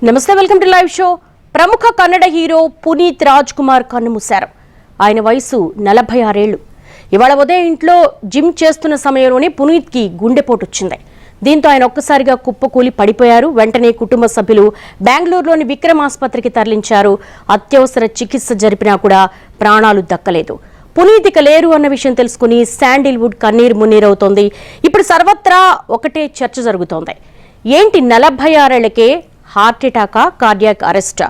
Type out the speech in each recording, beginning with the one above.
నమస్తే, welcome to live show. ప్రముఖ Kannada hero Puneeth Raj Kumar కన్నుమూశారు. ఆయన వయసు 46 ఏళ్లు. ఇవాళ ఉదయం ఇంట్లో జిమ్ చేస్తున్న సమయంలోనే పునీత్కి గుండెపోటు వచ్చింది. దీంతో ఆయన ఒక్కసారిగా కుప్పకూలి పడిపోయారు. వెంటనే కుటుంబ సభ్యులు బెంగళూరులోని విక్రమ్ ఆసుపత్రికి తరలించారు. అత్యవసర చికిత్స జరిపినా కూడా ప్రాణాలు దక్కలేదు. పునీత్ ఇక లేరు అన్న విషయం తెలుసుకుని శాండిల్వుడ్ కన్నీరు మున్నీరవుతోంది. ఇప్పుడు సర్వత్రా ఒకటే చర్చ జరుగుతోంది. ఏంటి 46 ఏళ్లకే హార్ట్ అటాకా, కార్డియాక్ అరెస్టా?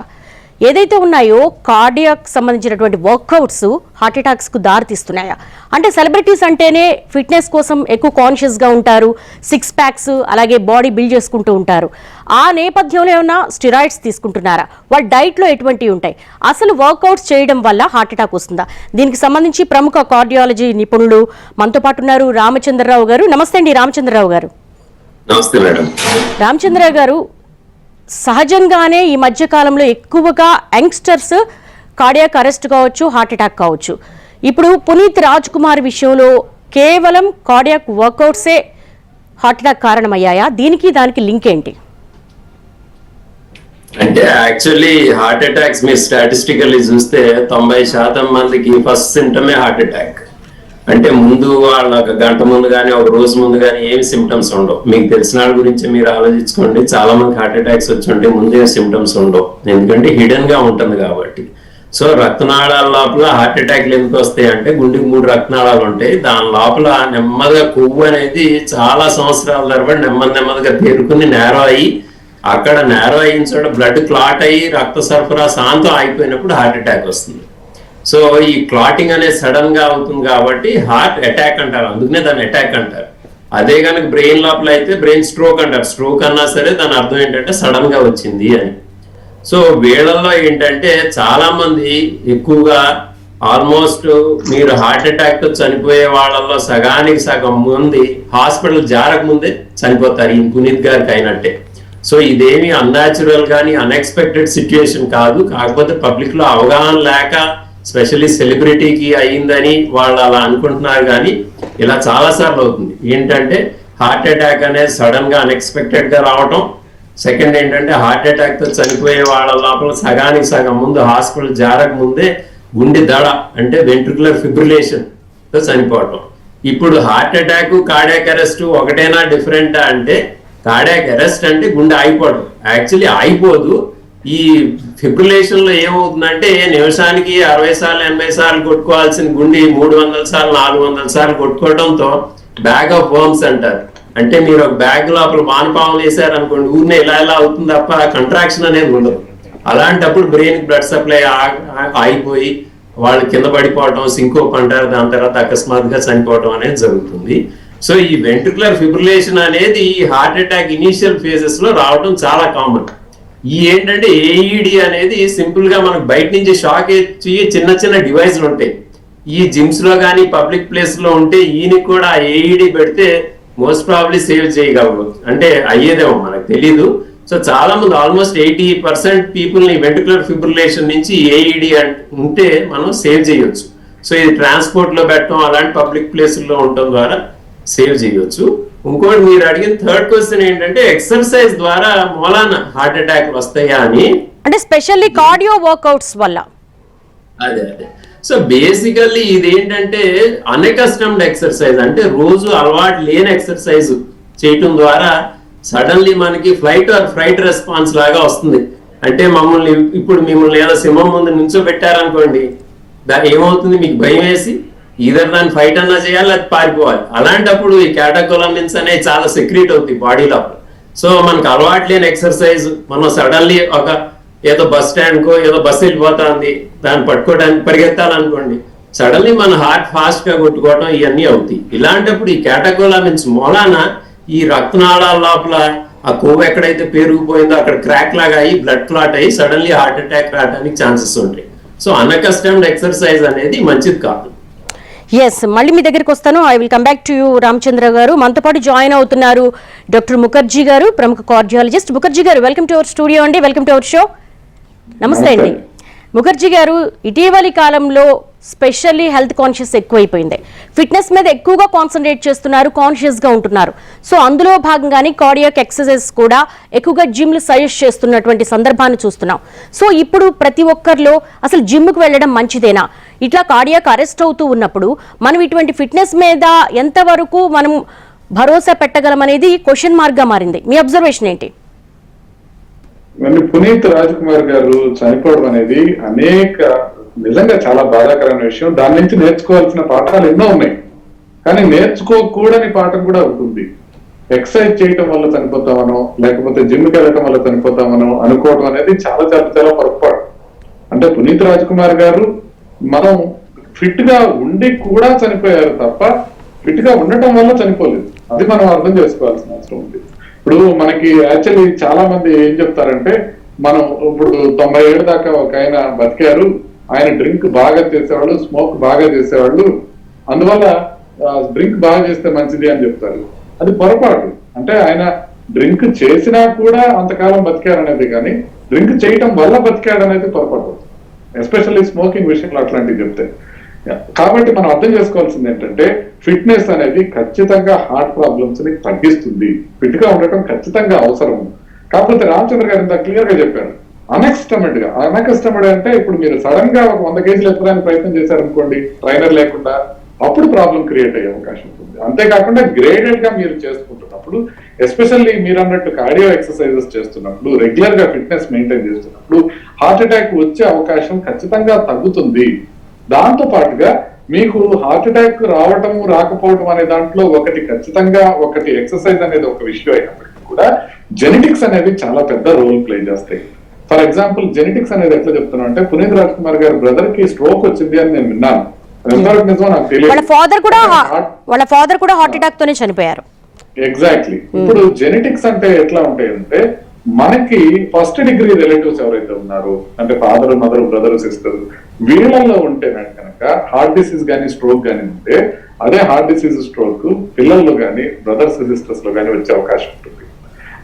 ఏదైతే ఉన్నాయో కార్డియాక్ సంబంధించినటువంటి వర్కౌట్స్ హార్ట్ అటాక్స్కు దారితీస్తున్నాయా? అంటే సెలబ్రిటీస్ అంటేనే ఫిట్నెస్ కోసం ఎక్కువ కాన్షియస్గా ఉంటారు, 6 ప్యాక్స్ అలాగే బాడీ బిల్డ్ చేసుకుంటూ ఉంటారు. ఆ నేపథ్యంలో ఏమైనా స్టిరాయిడ్స్ తీసుకుంటున్నారా? వాళ్ళ డైట్లో ఎటువంటివి ఉంటాయి? అసలు వర్కౌట్స్ చేయడం వల్ల హార్ట్ అటాక్ వస్తుందా? దీనికి సంబంధించి ప్రముఖ కార్డియాలజీ నిపుణులు మనతో పాటు ఉన్నారు. రామచంద్రరావు గారు, నమస్తే అండి. రామచంద్రరావు గారు. నమస్తే మేడం. రామచంద్రరావు గారు, సహజంగానే ఈ మధ్య కాలంలో ఎక్కువగా యంగ్స్టర్స్ కార్డియాక్ అరెస్ట్ కావచ్చు, హార్ట్ అటాక్ కావచ్చు. ఇప్పుడు పునీత్ రాజ్ కుమార్ విషయంలో కేవలం కార్డియాక్ వర్కౌట్సే హార్ట్ అటాక్ కారణమయ్యాయా? దానికి లింక్ ఏంటి? అంటే యాక్చువల్లీ హార్ట్ అటాక్స్ మీరు స్టాటిస్టికల్లీ చూస్తే 90% మందికి ఫస్ట్ సిమ్టమే హార్ట్ అటాక్. అంటే ముందు వాళ్ళ ఒక గంట ముందు కానీ ఒక రోజు ముందు కానీ ఏమి సిమ్టమ్స్ ఉండవు. మీకు తెలిసిన వాళ్ళ గురించి మీరు ఆలోచించుకోండి. చాలా మంది హార్ట్ అటాక్స్ వచ్చి ఉంటే ముందే సిమ్టమ్స్ ఉండవు, ఎందుకంటే హిడెన్ గా ఉంటుంది కాబట్టి. సో రక్తనాళాల లోపల హార్ట్ అటాక్లు ఎందుకు వస్తాయి అంటే, గుండెకి 3 రక్తనాళాలు ఉంటాయి. దాని లోపల నెమ్మదిగా కొవ్వు అనేది చాలా సంవత్సరాల తరబడి నెమ్మదిగా పేరుకుని నేరో అయ్యి, అక్కడ నేరో అయిన చోట బ్లడ్ క్లాట్ అయ్యి రక్త సరఫరా శాంతం అయిపోయినప్పుడు హార్ట్ అటాక్ వస్తుంది. సో ఈ క్లాటింగ్ అనేది సడన్ గా అవుతుంది కాబట్టి హార్ట్ అటాక్ అంటారు, అందుకనే దాన్ని అటాక్ అంటారు. అదే కనుక బ్రెయిన్ లోపల అయితే బ్రెయిన్ స్ట్రోక్ అంటారు. స్ట్రోక్ అన్నా సరే దాని అర్థం ఏంటంటే సడన్ గా వచ్చింది అని. సో వీళ్ళల్లో ఏంటంటే చాలా మంది ఎక్కువగా ఆల్మోస్ట్ మీరు హార్ట్ అటాక్ తో చనిపోయే వాళ్ళల్లో సగానికి సగం మంది హాస్పిటల్ జారక ముందే చనిపోతారు, ఈ పునీత్ గారికి అయినట్టే. సో ఇదేమి అన్యాచురల్ కానీ అన్ఎక్స్పెక్టెడ్ సిచ్యుయేషన్ కాదు. కాకపోతే పబ్లిక్ లో అవగాహన లేక, స్పెషల్లీ సెలబ్రిటీకి అయ్యిందని వాళ్ళు అలా అనుకుంటున్నారు. కానీ ఇలా చాలా సార్లు అవుతుంది. ఏంటంటే హార్ట్ అటాక్ అనేది సడన్ గా అన్ఎక్స్పెక్టెడ్ గా రావటం. సెకండ్ ఏంటంటే హార్ట్ అటాక్ తో చనిపోయే వాళ్ళ లోపల సగానికి సగం ముందు హాస్పిటల్ జారక ముందే గుండె దడ అంటే వెంట్రికులర్ ఫిబ్రిలేషన్ తో చనిపోవటం. ఇప్పుడు హార్ట్ అటాక్ కార్డియాక్ అరెస్ట్ ఒకటేనా డిఫరెంటా అంటే, కార్డియాక్ అరెస్ట్ అంటే గుండె ఆగిపోవడం. యాక్చువల్లీ ఆగిపోదు. ఈ ఫిబ్రిలేషన్ లో ఏమవుతుందంటే నిమిషానికి 60 సార్లు 80 సార్లు కొట్టుకోవాల్సిన గుండె 300 సార్లు 400 సార్లు కొట్టుకోవడంతో బ్యాగ్ ఆఫ్ వర్మ్స్ అంటారు. అంటే మీరు ఒక బ్యాగ్ లోపల వానపాములు వేసారనుకోండి, ఊరినే ఇలా అవుతుంది తప్ప కంట్రాక్షన్ అనేది ఉండదు. అలాంటప్పుడు బ్రెయిన్ బ్లడ్ సప్లై ఆగిపోయి వాళ్ళు కింద పడిపోవటం, సింకోప్ అంటారు. దాని తర్వాత అకస్మాత్తుగా చనిపోవటం అనేది జరుగుతుంది. సో ఈ వెంట్రికులర్ ఫిబ్రిలేషన్ అనేది ఈ హార్ట్ అటాక్ ఇనీషియల్ ఫేజెస్ లో రావడం చాలా కామన్. ఈ ఏంటంటే ఏఈడి అనేది సింపుల్ గా మనకు బయట నుంచి షాక్ ఇచ్చి చిన్న డివైస్లు ఉంటాయి. ఈ జిమ్స్ లో కానీ పబ్లిక్ ప్లేస్ లో ఉంటే ఈయనకి కూడా ఏఈడి పెడితే మోస్ట్ ప్రాబ్లీ సేవ్ చేయగలరు. అంటే అయ్యేదేమో మనకు తెలీదు. సో చాలా మంది ఆల్మోస్ట్ 80% పీపుల్ ని వెంట్రికులర్ ఫిబ్రిలేషన్ నుంచి ఏఈడి ఉంటే మనం సేవ్ చేయొచ్చు. సో ఇది ట్రాన్స్పోర్ట్ లో పెట్టడం అలాంటి పబ్లిక్ ప్లేసుల్లో ఉండటం ద్వారా సేవ్ చేయొచ్చు. ఇంకోటి మీరు అడిగిన థర్డ్ క్వశ్చన్ ఏంటంటే, ఎక్సర్సైజ్ ద్వారా మూలాన హార్ట్ అటాక్ వస్తాయా అని. అంటే స్పెషల్లీ కార్డియో వర్కౌట్స్ వల్ల. అదే సో బేసికల్లీ ఇది ఏంటంటే అన్ఎకస్టమ్డ్ ఎక్సర్సైజ్, అంటే రోజు అలవాటు లేని ఎక్సర్సైజ్ చేయటం ద్వారా సడన్లీ మనకి ఫ్లైట్ ఆర్ ఫ్రైట్ రెస్పాన్స్ లాగా వస్తుంది. అంటే మిమ్మల్ని ఏదో సింహం ముందు నిల్చోబెట్టారనుకోండి, ఏమవుతుంది, మీకు భయం వేసి ఈధర్ దాన్ని ఫైట్ అన్నా చేయాలి, అది పారిపోవాలి. అలాంటప్పుడు ఈ క్యాటకోలమిన్స్ అనేవి చాలా సెక్రీట్ అవుతాయి బాడీ లోపల. సో మనకు అలవాటు లేని ఎక్సర్సైజ్ మనం సడన్లీ ఏదో బస్ స్టాండ్ కో ఏదో బస్సు వెళ్ళిపోతుంది, దాన్ని పట్టుకోవడానికి పరిగెత్తాలనుకోండి, సడన్లీ మన హార్ట్ ఫాస్ట్ గా కొట్టుకోవడం ఇవన్నీ అవుతాయి. ఇలాంటప్పుడు ఈ క్యాటకోలమిన్స్ మూలాన ఈ రక్తనాళాల లోపల ఆ కొవ్వు ఎక్కడైతే పెరిగిపోయిందో అక్కడ క్రాక్ లాగా అయ్యి బ్లడ్ క్లాట్ అయ్యి సడన్లీ హార్ట్ అటాక్ రావడానికి ఛాన్సెస్ ఉంటాయి. సో అన్ఎకస్టమ్డ్ ఎక్సర్సైజ్ అనేది మంచిది కాదు. ఎస్, మళ్ళీ మీ దగ్గరికి వస్తాను. I will come back to you Ramachandra గారు. మనతో పాటు జాయిన్ అవుతున్నారు డాక్టర్ ముఖర్జీ గారు, ప్రముఖ కార్డియాలజిస్ట్. ముఖర్జీ గారు, వెల్కమ్ టు అవర్ స్టూడియో అండి. Welcome to our show. నమస్తే అండి. ముఖర్జీ గారు, ఇటీవలి కాలంలో స్పెషల్లీ హెల్త్ కాన్షియస్ ఎక్కువైపోయింది. ఫిట్నెస్ మీద ఎక్కువగా కాన్సన్ట్రేట్ చేస్తున్నారు, కాన్షియస్గా ఉంటున్నారు. సో అందులో భాగంగానే కార్డియాక్ ఎక్సర్సైజ్ కూడా ఎక్కువగా జిమ్లు సజెస్ట్ చేస్తున్నటువంటి సందర్భాన్ని చూస్తున్నాం. సో ఇప్పుడు ప్రతి ఒక్కరిలో అసలు జిమ్కి వెళ్ళడం మంచిదేనా? ఇట్లా కార్డియాక్ అరెస్ట్ అవుతూ ఉన్నప్పుడు మనం ఇటువంటి ఫిట్నెస్ మీద ఎంతవరకు మనం భరోసా పెట్టగలమనేది క్వశ్చన్ మార్క్గా మారింది. మీ అబ్జర్వేషన్ ఏంటి? పునీత్ రాజ్ కుమార్ గారు చనిపోవడం అనేది నిజంగా చాలా బాధాకరమైన విషయం. దాని నుంచి నేర్చుకోవాల్సిన పాఠాలు ఎన్నో ఉన్నాయి, కానీ నేర్చుకోకూడని పాఠం కూడా ఉంటుంది. ఎక్సర్సైజ్ చేయటం వల్ల చనిపోతామనో లేకపోతే జిమ్కి వెళ్ళటం వల్ల చనిపోతామనో అనుకోవడం అనేది చాలా చాలా చాలా పొరపాటు. అంటే పునీత్ రాజ్ కుమార్ గారు మనం ఫిట్ గా ఉండి కూడా చనిపోయారు తప్ప ఫిట్ గా ఉండటం వల్ల చనిపోలేదు. అది మనం అర్థం చేసుకోవాల్సిన అవసరం ఉంది. ఇప్పుడు మనకి యాక్చువల్లీ చాలా మంది ఏం చెప్తారంటే, మనం ఇప్పుడు 90 ఏళ్ళ దాకా ఒక ఆయన బతికారు, ఆయన డ్రింక్ బాగా చేసేవాళ్ళు, స్మోక్ బాగా చేసేవాళ్ళు, అందువల్ల డ్రింక్ బాగా చేస్తే మంచిది అని చెప్తారు. అది పొరపాటు. అంటే ఆయన డ్రింక్ చేసినా కూడా అంతకాలం బతికారనేది, కానీ డ్రింక్ చేయటం వల్ల బతికాడనేది పొరపాటు, ఎస్పెషల్లీ స్మోకింగ్ విషయంలో అట్లాంటివి చెప్తే. కాబట్టి మనం అర్థం చేసుకోవాల్సింది ఏంటంటే, ఫిట్నెస్ అనేది ఖచ్చితంగా హార్ట్ ప్రాబ్లమ్స్ ని తగ్గిస్తుంది. ఫిట్ గా ఉండటం ఖచ్చితంగా అవసరం. కాకపోతే రామచంద్ర గారు ఇంత క్లియర్ గా చెప్పారు, అన్అకస్టమర్డ్ అంటే ఇప్పుడు మీరు సడన్ గా ఒక 100 కేజీలు ఎత్తడానికి ప్రయత్నం చేశారనుకోండి ట్రైనర్ లేకుండా, అప్పుడు ప్రాబ్లం క్రియేట్ అయ్యే అవకాశం ఉంటుంది. అంతేకాకుండా గ్రేడెడ్ గా మీరు చేసుకుంటున్నప్పుడు, ఎస్పెషల్లీ మీరు అన్నట్టు కార్డియో ఎక్సర్సైజెస్ చేస్తున్నప్పుడు, రెగ్యులర్ గా ఫిట్నెస్ మెయింటైన్ చేస్తున్నప్పుడు హార్ట్ అటాక్ వచ్చే అవకాశం ఖచ్చితంగా తగ్గుతుంది. దాంతో పాటుగా మీకు హార్ట్ అటాక్ రావటం రాకపోవడం అనే దాంట్లో ఒకటి ఎక్సర్సైజ్ అనేది ఒక విషయం అయినప్పటికీ కూడా జెనెటిక్స్ అనేది చాలా పెద్ద రోల్ ప్లే చేస్తాయి. ఫర్ ఎగ్జాంపుల్ జెనెటిక్స్ అనేది ఎట్లా చెప్తున్నా అంటే, పునీత్ రాజ్ కుమార్ గారి బ్రదర్ కి స్ట్రోక్ వచ్చింది అని నేను విన్నాను. నిజమో నాకు తెలియదు. వాళ్ళ ఫాదర్ కూడా హార్ట్ అటాక్ తోనే చనిపోయారు. ఎగ్జాక్ట్లీ. ఇప్పుడు జెనెటిక్స్ అంటే ఎట్లా ఉంటాయంటే, మనకి ఫస్ట్ డిగ్రీ రిలేటివ్స్ ఎవరైతే ఉన్నారో, అంటే ఫాదర్, మదర్, బ్రదర్, సిస్టర్, వీళ్ళల్లో ఉంటే కనుక హార్ట్ డిసీజ్ కానీ స్ట్రోక్ కానీ ఉంటే, అదే హార్ట్ డిసీజ్ స్ట్రోక్ పిల్లల్లో కానీ బ్రదర్స్ సిస్టర్స్ లో కానీ వచ్చే అవకాశం ఉంటుంది.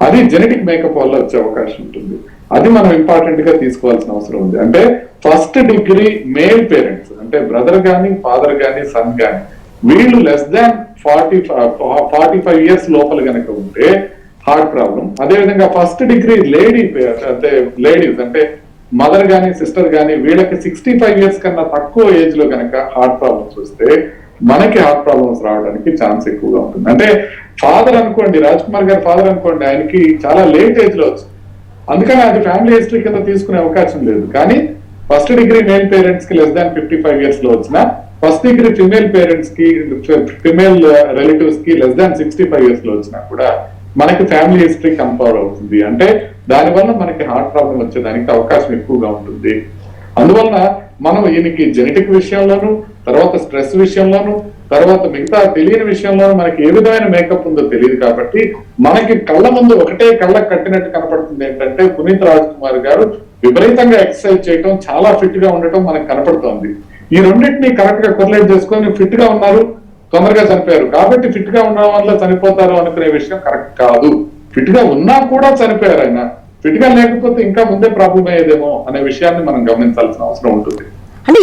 అది జెనెటిక్ మేకప్ వల్ల వచ్చే అవకాశం ఉంటుంది. అది మనం ఇంపార్టెంట్ గా తీసుకోవాల్సిన అవసరం ఉంది. అంటే ఫస్ట్ డిగ్రీ మేల్ పేరెంట్స్, అంటే బ్రదర్ గానీ ఫాదర్ గానీ సన్ గానీ, వీళ్ళు లెస్ దాన్ 45 ఇయర్స్ లోపల కనుక ఉంటే హార్ట్ ప్రాబ్లం. అదేవిధంగా ఫస్ట్ డిగ్రీ లేడీస్ అంటే మదర్ గానీ సిస్టర్ గానీ, వీళ్ళకి 65 ఇయర్స్ కన్నా తక్కువ ఏజ్ లో కనుక హార్ట్ ప్రాబ్లమ్స్ వస్తే మనకి హార్ట్ ప్రాబ్లమ్స్ రావడానికి ఛాన్స్ ఎక్కువగా ఉంటుంది. అంటే ఫాదర్ అనుకోండి, రాజ్ కుమార్ గారి ఫాదర్ అనుకోండి, ఆయనకి చాలా లేట్ ఏజ్ లో వచ్చింది, అందుకని అది ఫ్యామిలీ హిస్టరీ కింద తీసుకునే అవకాశం లేదు. కానీ ఫస్ట్ డిగ్రీ మేల్ పేరెంట్స్ కి లెస్ దాన్ 55 ఇయర్స్ లో వచ్చిన, ఫస్ట్ డిగ్రీ ఫిమేల్ పేరెంట్స్ కి, ఫిమేల్ రిలేటివ్స్ కి లెస్ దాన్ 65 ఇయర్స్ లో వచ్చినా కూడా మనకి ఫ్యామిలీ హిస్టరీ కంపేర్ అవుతుంది. అంటే దానివల్ల మనకి హార్ట్ ప్రాబ్లం వచ్చేదానికి అవకాశం ఎక్కువగా ఉంటుంది. అందువలన మనం ఈయనకి జెనెటిక్ విషయంలోను, తర్వాత స్ట్రెస్ విషయంలోను, తర్వాత మిగతా తెలియని విషయంలోనూ మనకి ఏ విధమైన మేకప్ ఉందో తెలియదు. కాబట్టి మనకి కళ్ళ ముందు ఒకటే కళ్ళకు కట్టినట్టు కనపడుతుంది ఏంటంటే, పునీత్ రాజ్ కుమార్ గారు విపరీతంగా ఎక్సర్సైజ్ చేయటం, చాలా ఫిట్ గా ఉండటం మనకు కనపడుతోంది. ఈ రెండింటిని కరెక్ట్ గా కొరిలేట్ చేసుకొని ఫిట్ గా ఉన్నారు, తొందరగా చనిపోయారు కాబట్టి ఫిట్ గా ఉండడం వల్ల చనిపోతారు అనుకునే విషయం కరెక్ట్ కాదు. ఫిట్ గా ఉన్నా కూడా చనిపోయారు ఆయన, ఫిట్ గా లేకపోతే ఇంకా ముందే ప్రాబ్లం అయ్యేదేమో అనే విషయాన్ని మనం గమనించాల్సిన అవసరం ఉంటుంది. అంటే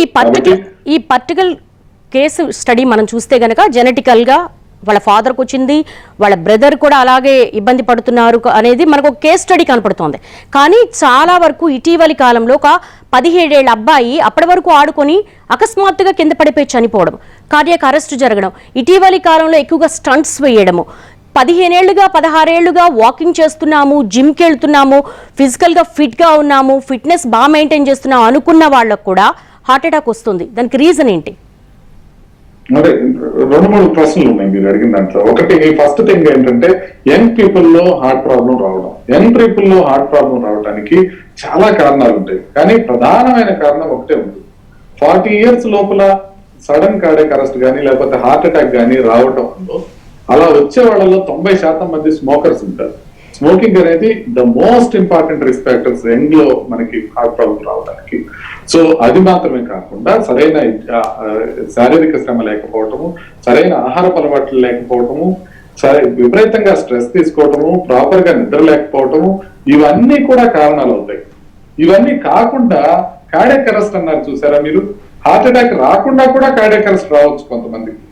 ఈ పర్టికులర్ కేసు స్టడీ మనం చూస్తే గనక జెనెటికల్ గా వాళ్ళ ఫాదర్కి వచ్చింది, వాళ్ళ బ్రదర్ కూడా అలాగే ఇబ్బంది పడుతున్నారు అనేది మనకు ఒక కేస్ స్టడీ కనపడుతోంది. కానీ చాలా వరకు ఇటీవలి కాలంలో ఒక 17 ఏళ్ల అబ్బాయి అప్పటి వరకు ఆడుకొని అకస్మాత్తుగా కింద పడిపోయి చనిపోవడం, కార్డియాక్ అరెస్ట్ జరగడం, ఇటీవలి కాలంలో ఎక్కువగా స్టంట్స్ వేయడము, 15 ఏళ్లుగా 16 ఏళ్లుగా వాకింగ్ చేస్తున్నాము, జిమ్కి వెళ్తున్నాము, ఫిజికల్గా ఫిట్గా ఉన్నాము, ఫిట్నెస్ బాగా మెయింటైన్ చేస్తున్నాము అనుకున్న వాళ్ళకు కూడా హార్ట్ అటాక్ వస్తుంది. దానికి రీజన్ ఏంటి? అదే 2-3 ప్రశ్నలు ఉన్నాయి మీరు అడిగిన దాంట్లో. ఒకటి, ఫస్ట్ థింగ్ ఏంటంటే యంగ్ పీపుల్ లో హార్ట్ ప్రాబ్లం రావడం. యంగ్ పీపుల్ లో హార్ట్ ప్రాబ్లం రావడానికి చాలా కారణాలు ఉంటాయి, కానీ ప్రధానమైన కారణం ఒకటే ఉంటుంది. 40 ఇయర్స్ లోపల సడన్ కార్డియాక్ అరెస్ట్ కానీ లేకపోతే హార్ట్ అటాక్ కానీ రావడంలో, అలా వచ్చే వాళ్ళలో 90% మంది స్మోకర్స్ ఉంటారు. స్మోకింగ్ అనేది the most important risk factors young లో మనకి హార్ట్ ప్రాబ్లం రావడానికి. సో అది మాత్రమే కాకుండా సరైన శారీరక శ్రమ లేకపోవటము, సరైన ఆహారపు అలవాట్లు లేకపోవటము, విపరీతంగా స్ట్రెస్ తీసుకోవటము, ప్రాపర్ గా నిద్ర లేకపోవటము, ఇవన్నీ కూడా కారణాలు అవుతాయి. ఇవన్నీ కాకుండా కార్డియాక్ అరెస్ట్ అన్నారు చూసారా మీరు, హార్ట్ అటాక్ రాకుండా కూడా కార్డియాక్ అరెస్ట్ రావచ్చు కొంతమందికి.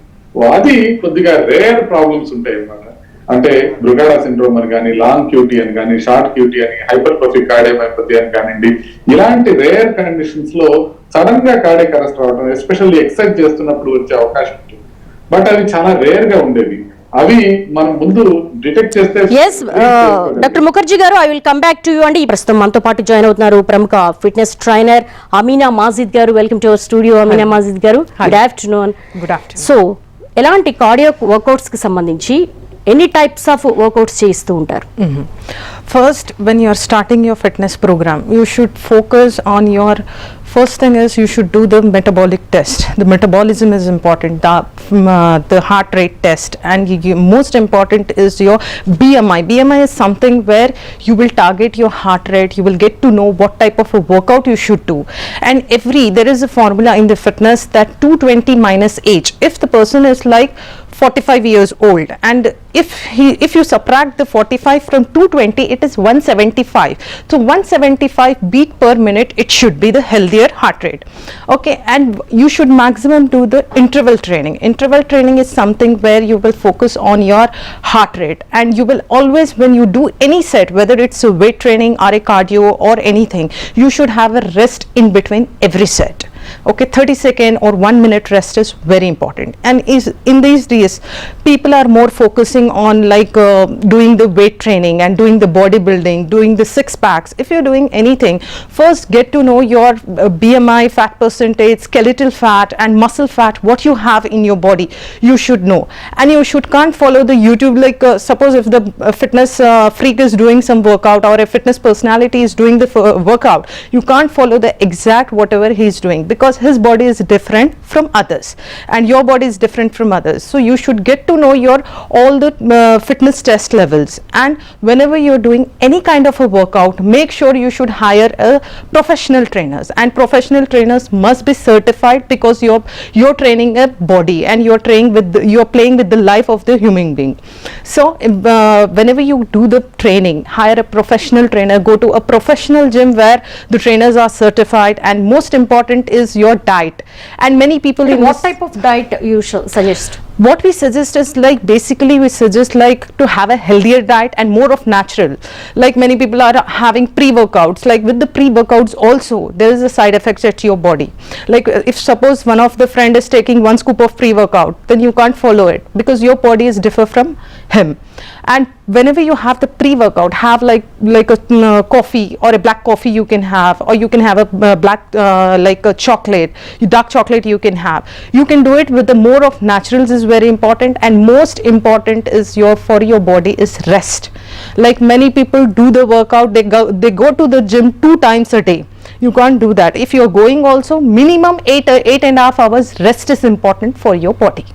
అది కొద్దిగా రేర్ ప్రాబ్లమ్స్ ఉంటాయి అన్నమాట. అంటే బ్రుగాడా సిండ్రోమ్ అని కానీ, లాంగ్ క్యూటీ అని కానీ, షార్ట్ క్యూటీ అని, హైపర్ట్రోఫిక్ కార్డియోమైపతి అని కానివ్వండి, ఇలాంటి రేర్ కండిషన్స్ లో సడన్ గా కార్డియాక్ అరెస్ట్ రావడం, ఎస్పెషల్లీ ఎక్సర్సైజ్ చేస్తున్నప్పుడు వచ్చే అవకాశం ఉంటుంది. బట్ అవి చాలా రేర్ గా ఉండేవి. అవి మనం ముందు డిటెక్ట్ చేస్తే. ఎస్ డాక్టర్ ముఖర్జీ గారు, I will come back to you అండి. ప్రస్తుతం మనతో పాటు జాయిన్ అవుతున్నారు ప్రముఖ ఫిట్నెస్ ట్రైనర్ అమీనా మాజిద్ గారు. Welcome to our studio Amina Majid గారు. Good afternoon. సో ఎలాంటి కార్డియో వర్కౌట్స్ కి సంబంధించి ఎన్ని టైప్స్ ఆఫ్ వర్కౌట్స్ చేస్తూ ఉంటారు? First, when you are starting your fitness program, you should focus on your first thing is you should do the metabolic test. The metabolism is important, the heart rate test, and most important is your BMI. BMI is something where you will target your heart rate, you will get to know what type of a workout you should do. And there is a formula in the fitness that 220 minus age. If the person is like 45 years old, and if you subtract the 45 from 220, it is 175. So 175 beat per minute, it should be the healthier heart rate. Okay, and you should maximum do the interval training. Interval training is something where you will focus on your heart rate, and you will always, when you do any set, whether it's a weight training or a cardio or anything, you should have a rest in between every set. Okay, 30-second or 1 minute rest is very important. And in these days people are more focusing on like doing the weight training and doing the bodybuilding, doing the six packs. If you're doing anything, first get to know your BMI, fat percentage, skeletal fat and muscle fat, what you have in your body. You should know, and you can't follow the YouTube, like suppose if the fitness freak is doing some workout, or a fitness personality is doing the workout, you can't follow the exact whatever he's doing, because his body is different from others and your body is different from others. So you should get to know your all the fitness test levels, and whenever you're doing any kind of a workout, make sure you should hire a professional trainers, and professional trainers must be certified, because you're training a body and you're playing with the life of the human being. So whenever you do the training, hire a professional trainer, go to a professional gym where the trainers are certified, and most important is your diet. And many people What type of diet you suggest? What we suggest is like basically we suggest like to have a healthier diet and more of natural. Like many people are having pre-workouts, like with the pre-workouts also there is a side effect at your body. Like if suppose one of the friend is taking 1 scoop of pre-workout, then you can't follow it, because your body is differ from him. And whenever you have the pre-workout, have like a coffee or a black coffee you can have, or you can have a black like a chocolate, dark chocolate you can have. You can do it with the more of naturals is very important, and most important is for your body is rest. Like many people do the workout, they go to the gym 2 times a day. You can't do that. If you're going also, minimum 8.5 hours rest is important for your body.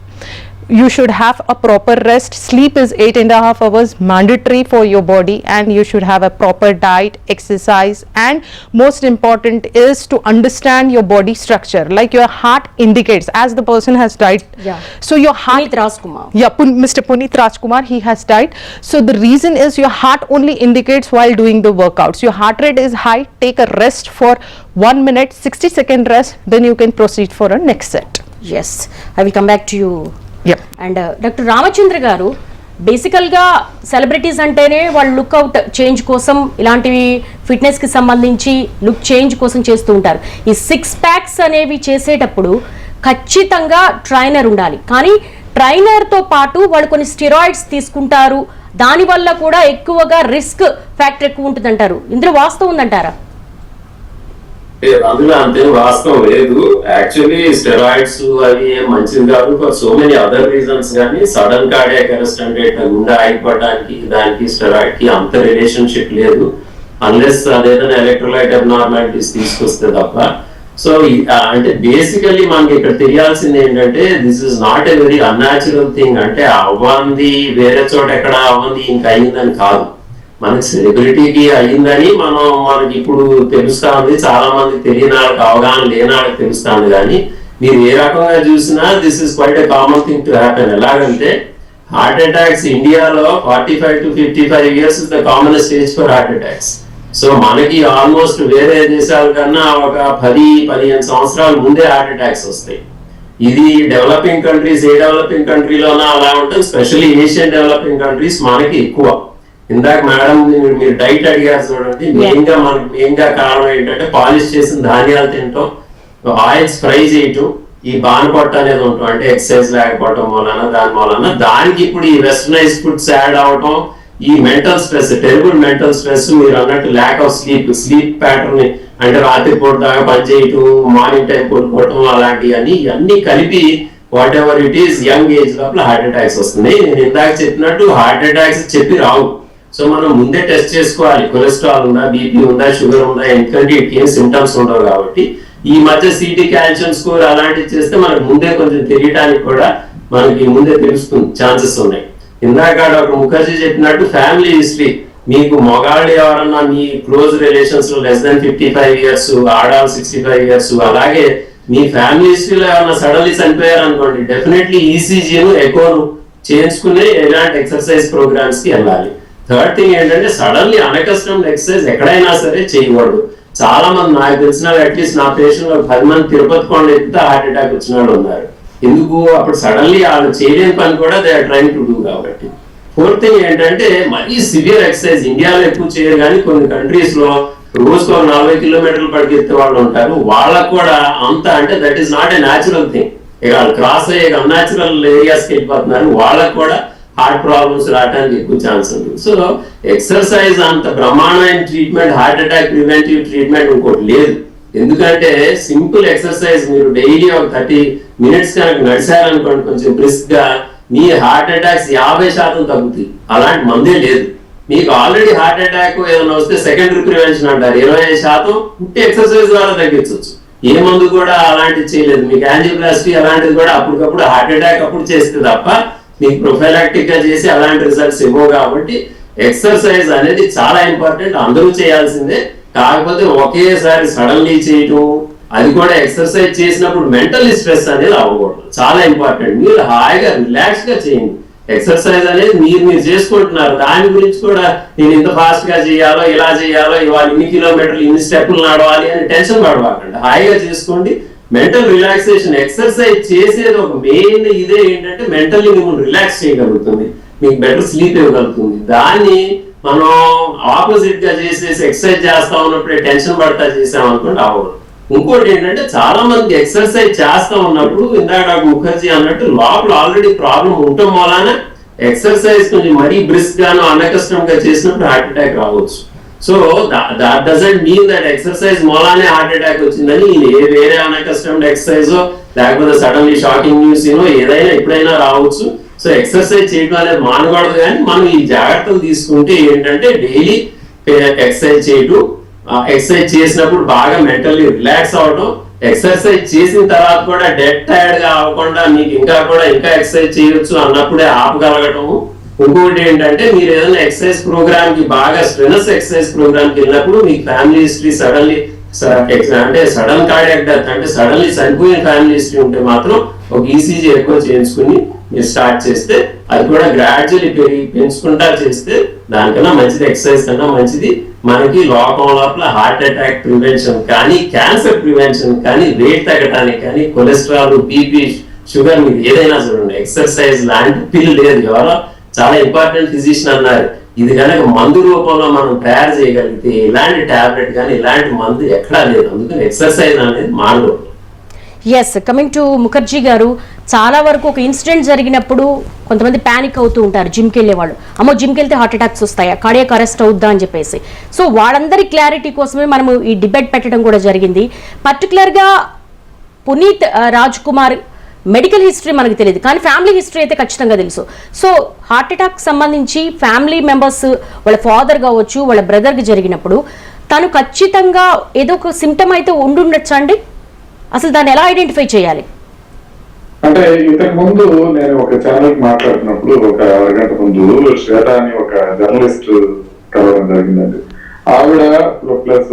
You should have a proper rest. Sleep is 8.5 hours mandatory for your body, and you should have a proper diet, exercise, and most important is to understand your body structure. Like your heart indicates, as the person has died. Yeah. So your heart. Puneet Rajkumar. Yeah, Mr. Puneet Rajkumar, he has died. So the reason is your heart only indicates while doing the workouts. Your heart rate is high, take a rest for 1 minute, 60-second rest, then you can proceed for a next set. Yes, I will come back to you. Yeah. And doctor Ramachandra గారు, బేసికల్గా celebrities అంటేనే వాళ్ళు lookout change కోసం ఇలాంటివి ఫిట్నెస్కి సంబంధించి look change కోసం చేస్తూ ఉంటారు. ఈ 6 ప్యాక్స్ అనేవి చేసేటప్పుడు ఖచ్చితంగా ట్రైనర్ ఉండాలి, కానీ ట్రైనర్తో పాటు వాళ్ళు కొన్ని స్టెరాయిడ్స్ తీసుకుంటారు, దానివల్ల కూడా ఎక్కువగా రిస్క్ ఫ్యాక్టర్ ఎక్కువ ఉంటుంది అంటారు. ఇందులో వాస్తవం ఉందంటారా? అందులో అంతే వాస్తవం లేదు. యాక్చువల్లీ స్టెరాయిడ్స్ అవి మంచిది కాదు for so many other reasons. కానీ సడన్ కార్డియాక్ అరెస్ట్ అంటే గుండె ఆగిపోవడానికి దానికి స్టెరాయిడ్ కి అంత రిలేషన్షిప్ లేదు, అన్లెస్ అదేదైనా ఎలక్ట్రోలైట్ అబ్నార్మాలిటీస్ తీసుకొస్తే తప్ప. సో అంటే బేసికల్లీ మనకి ఇక్కడ తెలియాల్సింది ఏంటంటే this is not a very unnatural thing. అంటే అవ్వంది వేరే చోట ఎక్కడ అవ్వంది ఇంకా అయిందని కాదు, మనకి సెలబ్రిటీకి అయ్యిందని మనకి ఇప్పుడు తెలుస్తా ఉంది. చాలా మంది తెలియని వాళ్ళకి, అవగాహన లేని వాళ్ళకి తెలుస్తా ఉంది. కానీ మీరు ఏ రకంగా చూసినా this is quite a common thing to happen. ఎలాగంటే హార్ట్ అటాక్స్ ఇండియాలో 45 to 55 years is the commonest age for heart attacks. So మనకి ఆల్మోస్ట్ వేరే దేశాల కన్నా ఒక 10-15 సంవత్సరాల ముందే హార్ట్ అటాక్స్ వస్తాయి. ఇది డెవలపింగ్ కంట్రీస్, ఏ డెవలపింగ్ కంట్రీలోనా అలా ఉంటుంది, స్పెషల్లీ ఏషియన్ డెవలపింగ్ కంట్రీస్ మనకి ఎక్కువ. ఇందాక మేడం మీరు డైట్ అడిగారు చూడండి, మెయిన్ గా కారణం ఏంటంటే పాలిష్ చేసిన ధాన్యాలు తినటం, ఆయిల్స్ ఫ్రై చేయటం, ఈ బానపట్టు అనేది ఉంటాం, అంటే ఎక్సర్సైజ్ లేకపోవటం వలన దాని వలన దానికి ఇప్పుడు ఈ వెస్టర్నైజ్ ఫుడ్స్ యాడ్ అవటం, ఈ mental stress, terrible mental stress, మీరు అన్నట్టు ల్యాక్ ఆఫ్ స్లీప్ ప్యాటర్న్, అంటే రాత్రి పూట దాకా పనిచేయటం, మార్నింగ్ టైం పడుకోవటం, అలాంటివన్నీ అన్ని కలిపి what ever it is young age లోపల హార్ట్ అటాక్స్ వస్తున్నాయి. నేను ఇందాక చెప్పినట్టు హార్ట్ అటాక్స్ చెప్పి రావు. సో మనం ముందే టెస్ట్ చేసుకోవాలి, కొలెస్ట్రాల్ ఉందా, బీపీ ఉందా, షుగర్ ఉందా, ఎందుకంటే వీటికి ఏం సిమ్టమ్స్ ఉండవు. కాబట్టి ఈ మధ్య సిటీ కాల్షియం స్కోర్ అలాంటివి చేస్తే మనకు ముందే కొంచెం తెలియటానికి కూడా మనకి ముందే తెలుస్తుంది, ఛాన్సెస్ ఉన్నాయి. ఇందాక డాక్టర్ ముఖర్జీ చెప్పినట్టు ఫ్యామిలీ హిస్టరీ, మీకు మగాళ్ళు ఎవరన్నా మీ క్లోజ్ రిలేషన్స్ లో లెస్ దాన్ 55 years, ఆడాలు 65 years, అలాగే మీ ఫ్యామిలీ హిస్టరీలో ఏమన్నా సడన్లీ చనిపోయారు అనుకోండి, డెఫినెట్లీ ఈసీజీను ఎకోను చేయించుకునే ఇలాంటి ఎక్సర్సైజ్ ప్రోగ్రామ్స్ కి వెళ్ళాలి. థర్డ్ థింగ్ ఏంటంటే సడన్లీ అన్కస్టమ్డ్ ఎక్సర్సైజ్ ఎక్కడైనా సరే చేయకూడదు. చాలా మంది నాకు తెలిసిన అట్లీస్ట్ నా పేషెంట్ 10 మంది తిరుపతి కొండ ఎక్కితే హార్ట్ అటాక్ వచ్చిన వాళ్ళు ఉన్నారు. ఎందుకు? అప్పుడు సడన్లీ వాళ్ళు చేయలేని పని కూడా they are trying to do. కాబట్టి ఫోర్త్ థింగ్ ఏంటంటే మరీ సివియర్ ఎక్సర్సైజ్ ఇండియాలో ఎక్కువ చేయరు, కానీ కొన్ని కంట్రీస్ లో రోజుకు 40 kilometers పరిగెత్తే వాళ్ళు ఉంటారు. వాళ్ళకు కూడా అంత, అంటే that is not a natural thing. ఇక వాళ్ళు క్రాస్ అయ్యే అన్యాచురల్ ఏరియాస్కి వెళ్ళిపోతున్నారు. వాళ్ళకు కూడా హార్ట్ ప్రాబ్లమ్స్ రావడానికి ఎక్కువ ఛాన్స్ ఉంది. సో ఎక్సర్సైజ్ అంత బ్రహ్మాండమైన treatment, heart attack preventive treatment ఇంకోటి లేదు. ఎందుకంటే సింపుల్ ఎక్సర్సైజ్ మీరు డైలీ ఒక 30 minutes కనుక నడిచారనుకోండి కొంచెం బ్రిస్క్ గా, మీ హార్ట్ అటాక్స్ 50% తగ్గుతాయి. అలాంటి మందే లేదు. మీకు ఆల్రెడీ హార్ట్ అటాక్ ఏదైనా వస్తే సెకండరీ ప్రివెన్షన్ అంటారు, 25% ఉంటే ఎక్సర్సైజ్ ద్వారా తగ్గించవచ్చు. ఏ మందు కూడా అలాంటివి చేయలేదు. మీకు యాంజియోప్లాస్టీ అలాంటిది కూడా అప్పటికప్పుడు హార్ట్ అటాక్ అప్పుడు చేస్తే తప్ప మీకు ప్రొఫైలాక్టిక్ గా చేసి అలాంటి రిజల్ట్స్ ఇవ్వవు. కాబట్టి ఎక్సర్సైజ్ అనేది చాలా ఇంపార్టెంట్, అందరూ చేయాల్సిందే. కాకపోతే ఒకేసారి సడన్లీ చేయటం, అది కూడా ఎక్సర్సైజ్ చేసినప్పుడు మెంటల్ స్ట్రెస్ అనేది అవ్వకూడదు, చాలా ఇంపార్టెంట్. మీరు హాయిగా రిలాక్స్ గా చేయండి. ఎక్సర్సైజ్ అనేది మీరు చేసుకుంటున్నారు, దాని గురించి కూడా నేను ఇంత ఫాస్ట్ గా చేయాలో, ఇలా చేయాలో, ఇవాళ ఇన్ని కిలోమీటర్లు ఇన్ని స్టెప్పులు నడవాలి అని టెన్షన్ పడవాకండి. హాయిగా చేసుకోండి. మెంటల్ రిలాక్సేషన్ ఎక్సర్సైజ్ చేసేది ఒక మెయిన్ ఇదే ఏంటంటే మెంటల్లీ మిమ్మల్ని రిలాక్స్ చేయగలుగుతుంది, మీకు బెటర్ స్లీప్ ఇవ్వగలుగుతుంది. దాన్ని మనం ఆపోజిట్ గా చేసేసి ఎక్సర్సైజ్ చేస్తా ఉన్నప్పుడే టెన్షన్ పడతా చేసామనుకోండి అవ్వదు. ఇంకోటి ఏంటంటే చాలా మంది ఎక్సర్సైజ్ చేస్తా ఉన్నప్పుడు ఇందాక ముఖర్జీ అన్నట్టు లోపల ఆల్రెడీ ప్రాబ్లం ఉండటం వలన ఎక్సర్సైజ్ కొంచెం మరీ బ్రిస్క్ గాను అన్కస్టమ్ గా చేసినప్పుడు హార్ట్ అటాక్ రావచ్చు. So that doesn't mean that exercise మూలానే హార్ట్ అటాక్ వచ్చిందని వేరే అన్కస్టమ్డ్ ఎక్సర్సైజ్ లేకపోతే సడన్లీ షాకింగ్ న్యూస్ ఏదైనా ఎప్పుడైనా రావచ్చు. సో ఎక్సర్సైజ్ చేయడం అనేది మానకూడదు, కానీ మనం ఈ జాగ్రత్తలు తీసుకుంటే ఏంటంటే డైలీ ఎక్సర్సైజ్ చేయడం, ఎక్సర్సైజ్ చేసినప్పుడు బాగా మెంటల్లీ రిలాక్స్ అవడం, ఎక్సర్సైజ్ చేసిన తర్వాత కూడా డెడ్ టైర్డ్ గా అవ్వకుండా మీకు ఇంకా ఎక్సర్సైజ్ చేయొచ్చు అన్నప్పుడే ఆపగలగటము. ఇంకొకటి ఏంటంటే మీరు ఏదైనా ఎక్సర్సైజ్ ప్రోగ్రామ్ కి బాగా స్ట్రెనస్ ఎక్సర్సైజ్ ప్రోగ్రామ్ కి వెళ్ళినప్పుడు మీకు ఫ్యామిలీ హిస్టరీ సడన్లీ అంటే సడన్ కార్డియాక్ డెత్ అంటే సడన్లీ చనిపోయిన ఫ్యామిలీ హిస్టరీ ఉంటే మాత్రం ఒక ఈసీజీ ఎక్కువ చేయించుకుని మీరు స్టార్ట్ చేస్తే అది కూడా గ్రాడ్యువల్లీ పెంచుకుంటా చేస్తే దానికన్నా మంచిది, ఎక్సర్సైజ్ కన్నా మంచిది. మనకి లోకం లోపల హార్ట్ అటాక్ ప్రివెన్షన్ కానీ, క్యాన్సర్ ప్రివెన్షన్ కానీ, వెయిట్ తగ్గడానికి కానీ, కొలెస్ట్రాల్, బీపీ, షుగర్, మీరు ఏదైనా చూడండి ఎక్సర్సైజ్ లాంటి పిల్ లేదు. ఎవరో చాలా ఇంపార్టెంట్ ఫిజిషియన్ అన్నారు, ఇది కనుక మందు రూపంలో మనం తయారు చేయగలిగితే ఇలాంటి టాబ్లెట్ కానీ ఇలాంటి మందు ఎక్కడా లేదు. అందుకని ఎక్సర్సైజ్ అనేది మానకూడదు. ఎస్, కమింగ్ టు ముఖర్జీ గారు, చాలా వరకు ఒక ఇన్సిడెంట్ జరిగినప్పుడు కొంతమంది ప్యానిక్ అవుతూ ఉంటారు, జిమ్కి వెళ్ళేవాళ్ళు. అమ్మో జిమ్కి వెళ్తే హార్ట్ అటాక్స్ వస్తాయా, కార్డియాక్ అరెస్ట్ అవుద్దా అని చెప్పేసి. సో వాళ్ళందరి క్లారిటీ కోసమే మనము ఈ డిబేట్ పెట్టడం కూడా జరిగింది. పర్టికులర్గా పునీత్ రాజ్ కుమార్ మెడికల్ హిస్టరీ మనకు తెలియదు, కానీ ఫ్యామిలీ హిస్టరీ అయితే ఖచ్చితంగా తెలుసు. సో హార్ట్ అటాక్ సంబంధించి ఫ్యామిలీ మెంబర్స్, వాళ్ళ ఫాదర్ కావచ్చు, వాళ్ళ బ్రదర్కి జరిగినప్పుడు తను ఖచ్చితంగా ఏదో ఒక సిమ్టమ్ అయితే ఉండుండొచ్చా అండి? అసలు దాన్ని ఎలా ఐడెంటిఫై చేయాలి? అంటే ఇంతకు ముందు నేను ఒక ఛానల్ మాట్లాడుతున్నప్పుడు ఒక అరగంట ముందు శ్వేత అని ఒక జర్నలిస్ట్ కలవడం జరిగిందండి. ఆవిడ ప్లస్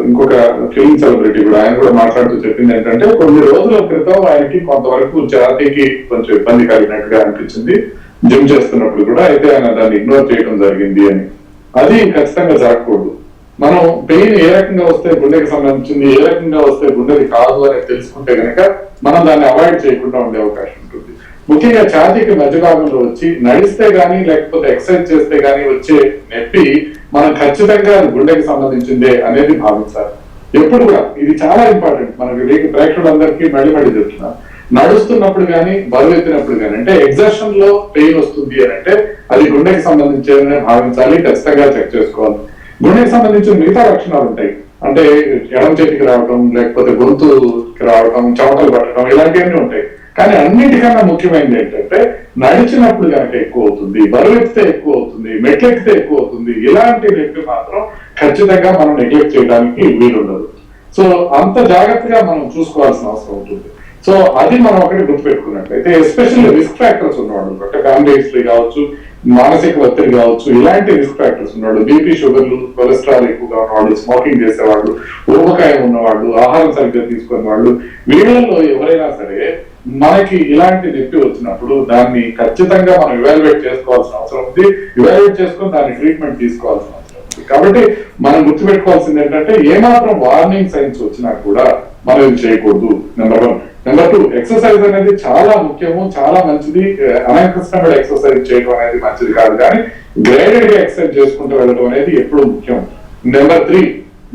ఇంకొక ఫిల్మ్ సెలబ్రిటీ కూడా, ఆయన కూడా మాట్లాడుతూ చెప్పింది ఏంటంటే కొన్ని రోజుల క్రితం ఆయనకి కొంతవరకు ఛాతీకి కొంచెం ఇబ్బంది కలిగినట్టుగా అనిపించింది జిమ్ చేస్తున్నప్పుడు కూడా. అయితే ఆయన దాన్ని ఇగ్నోర్ చేయడం జరిగింది అని. అది ఖచ్చితంగా జరగకూడదు. మనం పెయిన్ ఏ రకంగా వస్తే గుండెకి సంబంధించింది, ఏ రకంగా వస్తే గుండెది కాదు అనేది తెలుసుకుంటే కనుక మనం దాన్ని అవాయిడ్ చేయకుండా ఉండే అవకాశం ఉంటుంది. ముఖ్యంగా ఛాతీకి మధ్య భాగంలో వచ్చి నడిస్తే గానీ లేకపోతే ఎక్సర్సైజ్ చేస్తే గానీ వచ్చే నొప్పి మనం ఖచ్చితంగా గుండెకి సంబంధించిందే అనేది భావించాలి. ఎప్పుడు కూడా ఇది చాలా ఇంపార్టెంట్. మనకి ప్రేక్షకులందరికీ మళ్ళీ చెప్తున్నాం, నడుస్తున్నప్పుడు కానీ బరువు ఎత్తినప్పుడు కానీ అంటే ఎగ్జర్షన్ లో పెయిన్ వస్తుంది అని అంటే అది గుండెకి సంబంధించేదని భావించాలి, ఖచ్చితంగా చెక్ చేసుకోవాలి. గుండెకి సంబంధించిన మిగతా లక్షణాలు ఉంటాయి, అంటే ఎడం చేతికి రావడం, లేకపోతే గొంతుకి రావడం, చెమటలు పట్టడం, ఇలాంటివన్నీ ఉంటాయి. కానీ అన్నిటికన్నా ముఖ్యమైనది ఏంటంటే నడిచినప్పుడు కనుక ఎక్కువ అవుతుంది, బరువు ఎక్కితే ఎక్కువ అవుతుంది, మెట్లు ఎక్కితే ఎక్కువ అవుతుంది, ఇలాంటి నొప్పి మాత్రం ఖచ్చితంగా మనం నెగ్లెక్ట్ చేయడానికి వీలుండదు. సో అంత జాగ్రత్తగా మనం చూసుకోవాల్సిన అవసరం ఉంటుంది. సో అది మనం ఒకటి గుర్తుపెట్టుకున్నట్లయితే ఎస్పెషల్లీ రిస్క్ ఫ్యాక్టర్స్ ఉన్నవాళ్ళు, అంటే ఫ్యామిలీ హిస్టరీ కావచ్చు, మానసిక ఒత్తిడి కావచ్చు, ఇలాంటి రిస్క్ ఫ్యాక్టర్స్ ఉన్నవాళ్ళు, బీపీ, షుగర్లు, కొలెస్ట్రాల్ ఎక్కువగా ఉన్నవాళ్ళు, స్మోకింగ్ చేసేవాళ్ళు, ఊబకాయం ఉన్నవాళ్ళు, ఆహారం సరిగ్గా తీసుకునే వాళ్ళు, వీళ్ళల్లో ఎవరైనా సరే మనకి ఇలాంటి నొప్పి వచ్చినప్పుడు దాన్ని ఖచ్చితంగా మనం ఇవాల్యుయేట్ చేసుకోవాల్సిన అవసరం ఉంది. ఇవాల్యుయేట్ చేసుకుని దాన్ని ట్రీట్మెంట్ తీసుకోవాల్సిన అవసరం ఉంది. కాబట్టి మనం గుర్తుపెట్టుకోవాల్సింది ఏంటంటే ఏమాత్రం వార్నింగ్ సైన్స్ వచ్చినా కూడా మనం ఇది చేయకూడదు. నెంబర్ 1. నెంబర్ 2, ఎక్సర్సైజ్ అనేది చాలా ముఖ్యము, చాలా మంచిది. అన్కస్టమర్డ్ ఎక్సర్సైజ్ చేయడం అనేది మంచిది కాదు, కానీ గ్రేడెడ్ గా ఎక్సర్సైజ్ చేసుకుంటూ వెళ్ళడం అనేది ఎప్పుడు ముఖ్యం. నెంబర్ 3,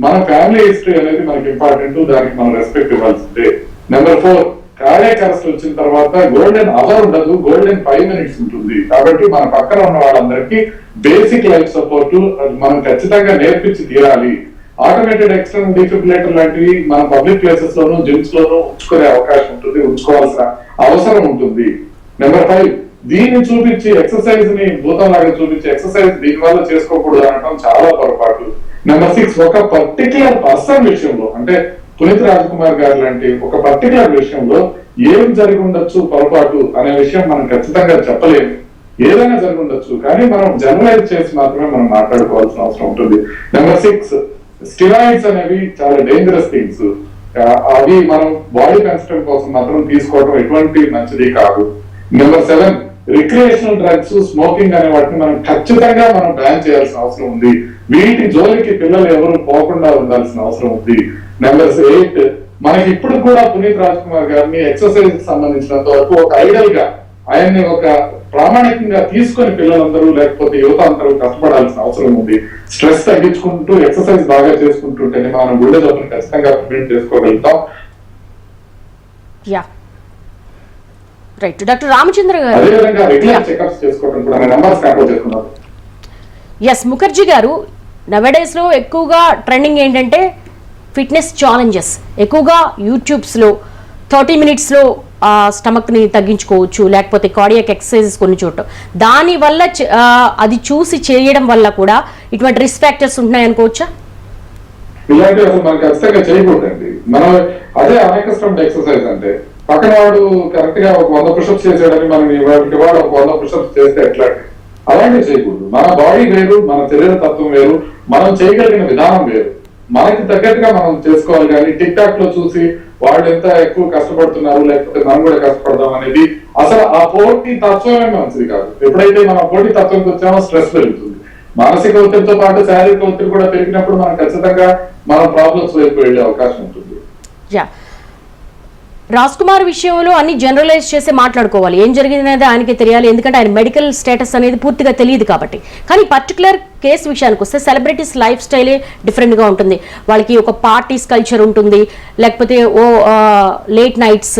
మన ఫ్యామిలీ హిస్టరీ అనేది మనకి ఇంపార్టెంట్, దానికి మనం రెస్పెక్ట్ ఇవ్వాల్సిందే. నెంబర్ 4, కార్డియాక్ అరెస్ట్ వచ్చిన తర్వాత గోల్డెన్ అవర్ ఉండదు, గోల్డెన్ 5 minutes ఉంటుంది. కాబట్టి మన పక్కన ఉన్న వాళ్ళందరికీ బేసిక్ లైఫ్ సపోర్ట్ మనం ఖచ్చితంగా నేర్పించి తీరాలి. ఆటోమేటెడ్ ఎక్స్టర్నల్ డిఫిబ్రిలేటర్ లాంటివి మన పబ్లిక్ ప్లేసెస్ లోను, జిమ్స్ లోను ఉంచుకునే అవకాశం ఉంటుంది, ఉంచుకోవాల్సిన అవసరం ఉంటుంది. నెంబర్ 5, దీన్ని చూపించి ఎక్సర్సైజ్ ని భూతం లాగా చూపించి ఎక్సర్సైజ్ దీని వల్ల చేసుకోకూడదు అనడం చాలా పొరపాటు. నెంబర్ 6, ఒక పర్టికులర్ పర్సన్ విషయంలో, అంటే పునీత్ రాజ్ కుమార్ గారు లాంటి ఒక పర్టికులర్ విషయంలో ఏం జరిగి ఉండొచ్చు పొరపాటు అనే విషయం మనం ఖచ్చితంగా చెప్పలేము. ఏదైనా జరిగి ఉండొచ్చు, కానీ మనం జనరలైజ్ చేసి మాత్రమే మనం మాట్లాడుకోవాల్సిన అవసరం ఉంటుంది. నెంబర్ 6, స్టిరాయిడ్స్ అనేవి చాలా డేంజరస్ థింగ్స్. అవి మనం బాడీ పెంచడం కోసం మాత్రం తీసుకోవడం ఎటువంటి మంచిది కాదు. నెంబర్ 7, రిక్రియేషనల్ డ్రగ్స్, స్మోకింగ్ అనే వాటిని మనం ఖచ్చితంగా మనం బ్యాన్ చేయాల్సిన అవసరం ఉంది. వీటి జోలికి పిల్లలు ఎవరు పోకుండా ఉండాల్సిన అవసరం ఉంది. నెంబర్ 8, మనకి ఇప్పుడు కూడా పునీత్ రాజ్ కుమార్ గారిని ఎక్సర్సైజ్ కి సంబంధించినంత వరకు ఒక ఐడల్ గా, ఆయన్ని ఒక ప్రామాణికంగా తీసుకొని పిల్లలందరూ లేకపోతే యువత అందరూ కష్టపడాల్సిన అవసరం ఉంది. స్ట్రెస్ తగ్గించుకుంటూ ఎక్సర్సైజ్ బాగా చేసుకుంటుంటేనే మనం గుండె జబ్బును ఖచ్చితంగా ప్రివెంట్ చేసుకోగలుగుతాం. రైట్. డాక్టర్ రామచంద్ర గారు, అదేవిధంగా రెగ్యులర్ చెకప్స్ చేసుకోవడం కూడా నెంబర్స్ కంట్రోల్ చేసుకున్నారు. ఎస్ ముఖర్జీ గారు, నవడేస్ లో ఎక్కువగా ట్రెండింగ్ ఏంటంటే ఫిట్నెస్ ఛాలెంజెస్. ఎక్కువగా యూట్యూబ్స్లో 30 minutesలో స్టమక్ని తగ్గించుకోవచ్చు, లేకపోతే కార్డియాక్ ఎక్సర్సైజెస్ కొన్ని చూడటం, దానివల్ల అది చూసి చేయడం వల్ల కూడా ఇటువంటి రిస్క్ ఫ్యాక్టర్స్ ఉంటున్నాయి అనుకోవచ్చా? ఇలాంటి అసలు మనకి ఖచ్చితంగా చేయకూడదండి. మనం అదే అన్కస్టమర్డ్ ఎక్సర్సైజ్ అంటే పక్కన వాడు కరెక్ట్ గా ఒక 100 push-ups చేసాడని మనం వాడికి వాడు ఒక 100 push-ups చేస్తే ఎట్లా, అలాంటివి చేయకూడదు. మన బాడీ వేరు, మన శరీర తత్వం వేరు, మనం చేయగలిగిన విధానం వేరు, మనకి తగ్గట్టుగా మనం చేసుకోవాలి. కానీ టిక్ టాక్ లో చూసి వాళ్ళు ఎంత ఎక్కువ కష్టపడుతున్నారు లేకపోతే మనం కూడా కష్టపడదాం అనేది అసలు ఆ పోటీ తత్వమే మంచిది కాదు. ఎప్పుడైతే మనం పోటీ తత్వంకి వచ్చామో స్ట్రెస్ పెరుగుతుంది. మానసిక ఒత్తిడితో పాటు శారీరక ఒత్తిడి కూడా పెరిగినప్పుడు మనం ఖచ్చితంగా మన ప్రాబ్లమ్స్ వైపు వెళ్ళే అవకాశం ఉంటుంది. రాజ్ కుమార్ విషయంలో అన్ని జనరలైజ్ చేసి మాట్లాడుకోవాలి, ఏం జరిగింది అనేది ఆయనకి తెలియాలి, ఎందుకంటే ఆయన మెడికల్ స్టేటస్ అనేది పూర్తిగా తెలియదు కాబట్టి. కానీ పర్టికులర్ కేసు విషయానికి వస్తే సెలబ్రిటీస్ లైఫ్ స్టైలే డిఫరెంట్గా ఉంటుంది. వాళ్ళకి ఒక పార్టీస్ కల్చర్ ఉంటుంది, లేకపోతే లేట్ నైట్స్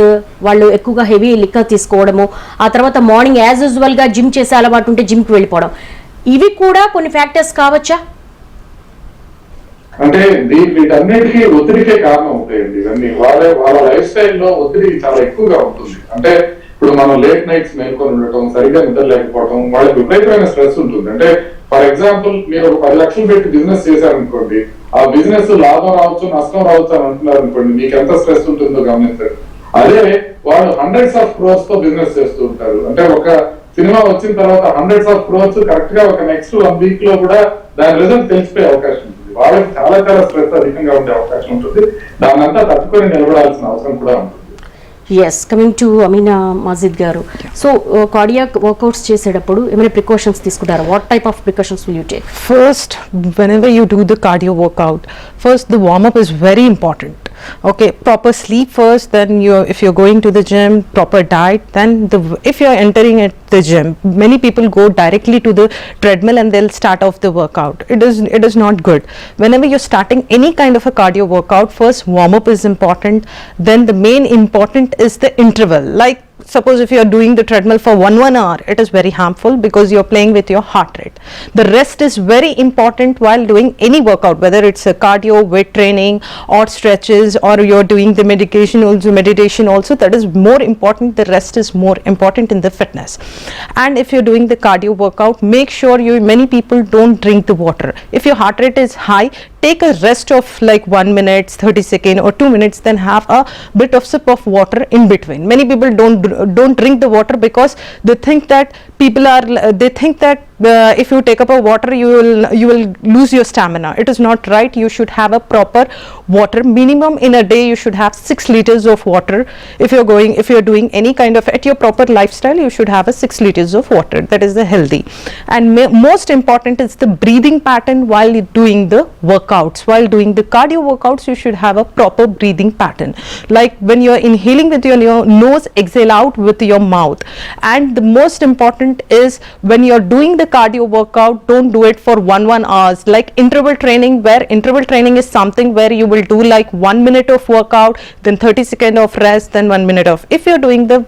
వాళ్ళు ఎక్కువగా హెవీ లిక్కర్ తీసుకోవడము, ఆ తర్వాత మార్నింగ్ యాజ్ యూజువల్గా జిమ్ చేసే అలవాటు ఉంటే జిమ్కి వెళ్ళిపోవడం, ఇవి కూడా కొన్ని ఫ్యాక్టర్స్ కావచ్చా? అంటే వీటన్నిటికీ ఒత్తిడికే కారణం అవుతాయండి. ఇవన్నీ వాళ్ళ లైఫ్ స్టైల్లో ఒత్తిడి చాలా ఎక్కువగా ఉంటుంది. అంటే ఇప్పుడు మనం లేట్ నైట్స్ మేల్కొని ఉండటం, సరిగ్గా నిద్ర లేకపోవడం, వాళ్ళకి విపరీతమైన స్ట్రెస్ ఉంటుంది. అంటే ఫర్ ఎగ్జాంపుల్ మీరు ఒక 10 లక్షలు పెట్టి బిజినెస్ చేశారనుకోండి, ఆ బిజినెస్ లాభం రావచ్చు నష్టం రావచ్చు అని అంటున్నారు అనుకోండి, మీకు ఎంత స్ట్రెస్ ఉంటుందో గమనించండి. అదే వాళ్ళు hundreds of crores తో బిజినెస్ చేస్తూ ఉంటారు. అంటే ఒక సినిమా వచ్చిన తర్వాత hundreds of crores కరెక్ట్ గా ఒక నెక్స్ట్ 1 week లో కూడా దాని రిజల్ట్ తెలిసిపోయే అవకాశం ఉంటుంది. వాళ్ళకి చాలా చాలా స్ట్రెస్ అధికంగా ఉండే అవకాశం ఉంటుంది. దాన్నంతా తట్టుకొని నిలబడాల్సిన అవసరం కూడా ఉంటుంది. Yes, coming to Amina Majid garu, so cardiac workouts చేసేటప్పుడు ఏమైనా ప్రికాషన్స్ తీసుకుంటారా? What type of precautions will you take? First, whenever you do the cardio workout, first the warm up is very important. Okay, proper sleep first, then if you're going to the gym, proper diet, then if you're entering at the gym, many people go directly to the treadmill and they'll start off the workout. It is not good. Whenever you're starting any kind of a cardio workout, first warm up is important, then the main important is the interval. Like suppose if you are doing the treadmill for 1 hour, it is very harmful because you are playing with your heart rate. The rest is very important while doing any workout, whether it's a cardio, weight training or stretches, or you're doing the meditation also, that is more important. The rest is more important in the fitness. And if you're doing the cardio workout, make sure many people don't drink the water. If your heart rate is high, take a rest of like 1 minute, 30 seconds or 2 minutes, then have a bit of sip of water in between. Many people don't drink the water because they think that if you take up a water, you will lose your stamina. It is not right. You should have a proper water. Minimum in a day you should have 6 liters of water. If you're doing any kind of at your proper lifestyle, you should have a 6 liters of water. That is the healthy. And most important is the breathing pattern while doing the workouts. While doing the cardio workouts, you should have a proper breathing pattern. Like when you're inhaling with your nose, exhale out with your mouth. And the most important is when you're doing the cardio workout, don't do it for 1 hours. Like interval training, where interval training is something where you will do like 1 minute of workout, then 30 seconds of rest, then 1 minute of. If you're doing the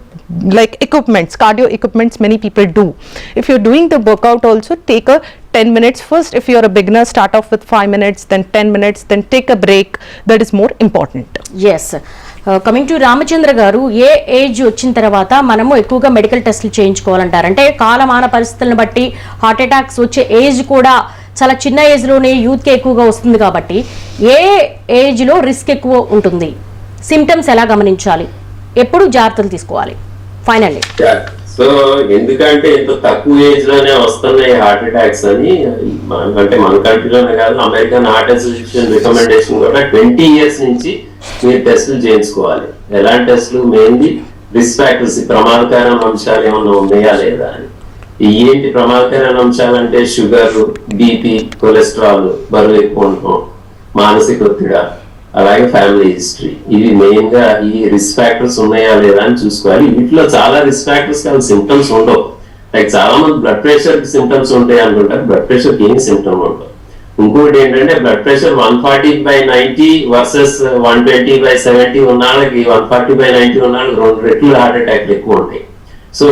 like equipments, cardio equipments, many people do. If you're doing the workout also, take a 10 minutes first. If you're a beginner, start off with 5 minutes, then 10 minutes, then take a break. That is more important. Yes, coming to Ramachandra garu, ఏ age వచ్చిన తర్వాత మనము ఎక్కువగా medical టెస్టులు చేయించుకోవాలంటారు? అంటే కాలమాన పరిస్థితులను బట్టి హార్ట్ అటాక్స్ వచ్చే ఏజ్ కూడా చాలా చిన్న ఏజ్లోనే యూత్కి ఎక్కువగా వస్తుంది కాబట్టి ఏ ఏజ్లో రిస్క్ ఎక్కువ ఉంటుంది? సిమ్టమ్స్ ఎలా గమనించాలి? ఎప్పుడు జాగ్రత్తలు తీసుకోవాలి? ఫైనల్లీ సో ఎందుకంటే ఇంత తక్కువ ఏజ్ లోనే వస్తున్నాయి హార్ట్ అటాక్స్ అని, అంటే మన కంట్రీలోనే కాదు, అమెరికన్ హార్ట్ అసోసియేషన్ రికమెండేషన్ కూడా 20 years నుంచి మీరు టెస్టులు చేయించుకోవాలి. ఎలాంటి టెస్టులు? మెయిన్లీ రిస్క్ ఫ్యాక్టర్స్, ప్రమాదకరమైన అంశాలు ఏమన్నా ఉన్నాయా లేదా అని. ఏంటి ప్రమాదకరమైన అంశాలు అంటే షుగర్, బీపీ, కొలెస్ట్రాల్, బరువు ఎక్కువ ఉండటం, మానసిక ఒత్తిడి, అలాగే ఫ్యామిలీ హిస్టరీ. ఇవి మెయిన్ గా ఈ రిస్క్ ఫ్యాక్టర్స్ ఉన్నాయా లేదా అని చూసుకోవాలి. వీటిలో చాలా రిస్క్ ఫ్యాక్టర్స్ కాదు, సిమ్టమ్స్ ఉండవు. లైక్ చాలా మంది బ్లడ్ ప్రెషర్ కి సిమ్టమ్స్ ఉంటాయి అనుకుంటారు, బ్లడ్ ప్రెషర్ కి ఏం సిమ్టమ్ ఉండవు. ఇంకోటి ఏంటంటే బ్లడ్ ప్రెషర్ 140/90 వర్సెస్ 120/70 ఉన్న వాళ్ళకి 140/90 ఉన్న వాళ్ళకి 2 రెట్లు హార్ట్ అటాక్లు ఎక్కువ ఉంటాయి. సో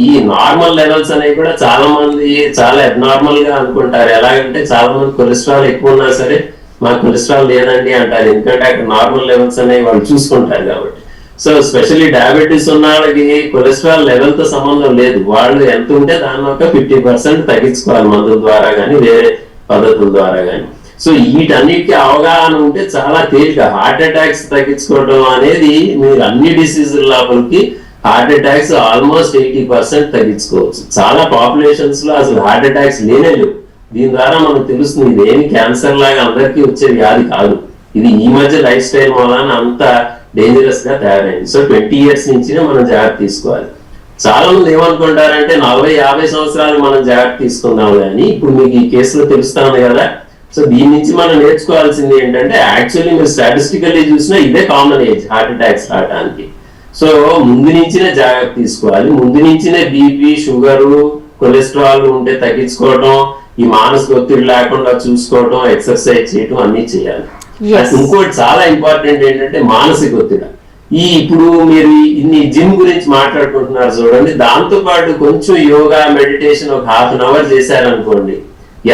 ఈ నార్మల్ లెవెల్స్ అనేవి కూడా చాలా మంది చాలా అబ్నార్మల్ గా అనుకుంటారు. ఎలాగంటే చాలా మంది కొలెస్ట్రాల్ ఎక్కువ ఉన్నా సరే మాకు కొలెస్ట్రాల్ లేదండి అంటారు, ఎందుకంటే అక్కడ నార్మల్ లెవెల్స్ అనేవి వాళ్ళు చూసుకుంటారు కాబట్టి. సో స్పెషల్లీ డయాబెటీస్ ఉన్న వాళ్ళకి కొలెస్ట్రాల్ లెవెల్ తో సంబంధం లేదు, వాళ్ళు ఎంత ఉంటే దాని ఒక 50% తగ్గించుకోవాలి మందుల ద్వారా కానీ వేరే పద్ధతుల ద్వారా కానీ. సో వీటన్నిటికీ అవగాహన ఉంటే చాలా తేలిక హార్ట్ అటాక్స్ తగ్గించుకోవడం అనేది. మీరు అన్ని డిసీజుల లోపలికి హార్ట్ అటాక్స్ ఆల్మోస్ట్ 80% తగ్గించుకోవచ్చు. చాలా పాపులేషన్స్ లో అసలు హార్ట్ అటాక్స్ లేనే లేవు. దీని ద్వారా మనకు తెలుస్తుంది ఇదేమి క్యాన్సర్ లాగా అందరికీ వచ్చే వ్యాధి కాదు, ఇది ఈ మధ్య లైఫ్ స్టైల్ వలన అంత డేంజరస్ గా తయారైంది. సో 20 years నుంచినే మనం జాగ్రత్త తీసుకోవాలి. చాలా మంది ఏమనుకుంటారంటే 40-50 సంవత్సరాలు మనం జాగ్రత్త తీసుకుందాం కానీ, ఇప్పుడు మీకు ఈ కేసులో తెలుస్తాను కదా. సో దీని నుంచి మనం నేర్చుకోవాల్సింది ఏంటంటే, యాక్చువల్లీ మీరు స్టాటిస్టికల్లీ చూసినా ఇదే కామన్ ఏజ్ హార్ట్ అటాక్స్ రావడానికి. సో ముందు నుంచినే జాగ్రత్త తీసుకోవాలి. ముందు నుంచినే బీపీ, షుగర్, కొలెస్ట్రాల్ ఉంటే తగ్గించుకోవడం, ఈ మానసిక ఒత్తిడి లేకుండా చూసుకోవడం, ఎక్సర్సైజ్ చేయడం అన్ని చేయాలి. ఇంకోటి చాలా ఇంపార్టెంట్ ఏంటంటే మానసిక ఒత్తిడి. ఇప్పుడు మీరు ఇన్ని జిమ్ గురించి మాట్లాడుకుంటున్నారు చూడండి, దాంతో పాటు కొంచెం యోగా, మెడిటేషన్ ఒక 1/2 hour చేశారనుకోండి,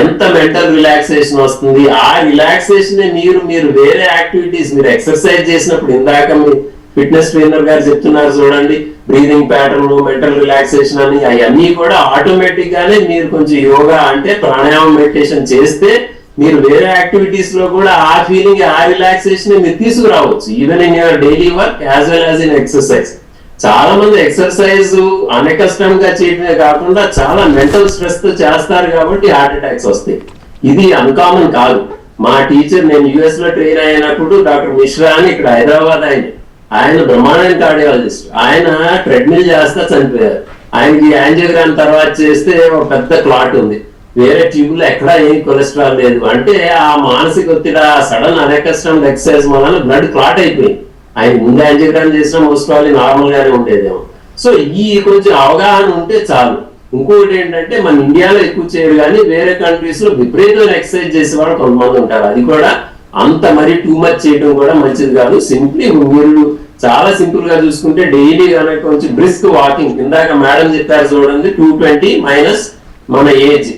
ఎంత మెంటల్ రిలాక్సేషన్ వస్తుంది. ఆ రిలాక్సేషన్ మీరు వేరే యాక్టివిటీస్, మీరు ఎక్సర్సైజ్ చేసినప్పుడు, ఇందాక మీ ఫిట్నెస్ ట్రైనర్ గారు చెప్తున్నారు చూడండి, బ్రీదింగ్ ప్యాటర్న్, మెంటల్ రిలాక్సేషన్ అని, అవన్నీ కూడా ఆటోమేటిక్ గానే మీరు కొంచెం యోగా అంటే ప్రాణాయామం, మెడిటేషన్ చేస్తే మీరు వేరే యాక్టివిటీస్ లో కూడా ఆ ఫీలింగ్, ఆ రిలాక్సేషన్ మీరు తీసుకురావచ్చు, even in your daily work as well as in exercise. చాలా మంది ఎక్సర్సైజ్ అనకస్టంగా చేయడమే కాకుండా చాలా మెంటల్ స్ట్రెస్ తో చేస్తారు కాబట్టి హార్ట్ అటాక్స్ వస్తాయి. ఇది అన్కామన్ కాదు. మా టీచర్, నేను యుఎస్ లో ట్రైన్ అయినప్పుడు డాక్టర్ మిశ్రా అని ఇక్కడ హైదరాబాద్ ఆయన ఆయన బ్రహ్మాండమైన కార్డియాలజిస్ట్. ఆయన ట్రెడ్మిల్ చేస్తా చనిపోయారు. ఆయనకి యాంజియోగ్రామ్ తర్వాత చేస్తే ఒక పెద్ద క్లాట్ ఉంది, వేరే ట్యూబుల్ ఎక్కడా ఏం కొలెస్ట్రాల్ లేదు. అంటే ఆ మానసిక ఒత్తిడి, ఆ సడన్ అన్ఎకస్టమ్డ్ ఎక్సర్సైజ్ వలన బ్లడ్ క్లాట్ అయిపోయింది. ఆయన ముందు యాంజియోగ్రామ్ చేసినా మోస్ట్ ప్రాబ్లీ నార్మల్ గానే ఉండేదేమో. సో ఈ కొంచెం అవగాహన ఉంటే చాలు. ఇంకొకటి ఏంటంటే మన ఇండియాలో ఎక్కువ చేయరు కానీ వేరే కంట్రీస్ లో విపరీతమైన ఎక్సర్సైజ్ చేసే వాళ్ళు కొంతమంది ఉంటారు. అది కూడా అంత మరి టూ మచ్ చేయడం కూడా మంచిది కాదు. సింప్లీ మీరు చాలా సింపుల్ గా చూసుకుంటే డైలీ కనుక కొంచెం బ్రిస్క్ వాకింగ్, ఇందాక మేడం చెప్పారు చూడండి, 220 మైనస్ మన ఏజ్.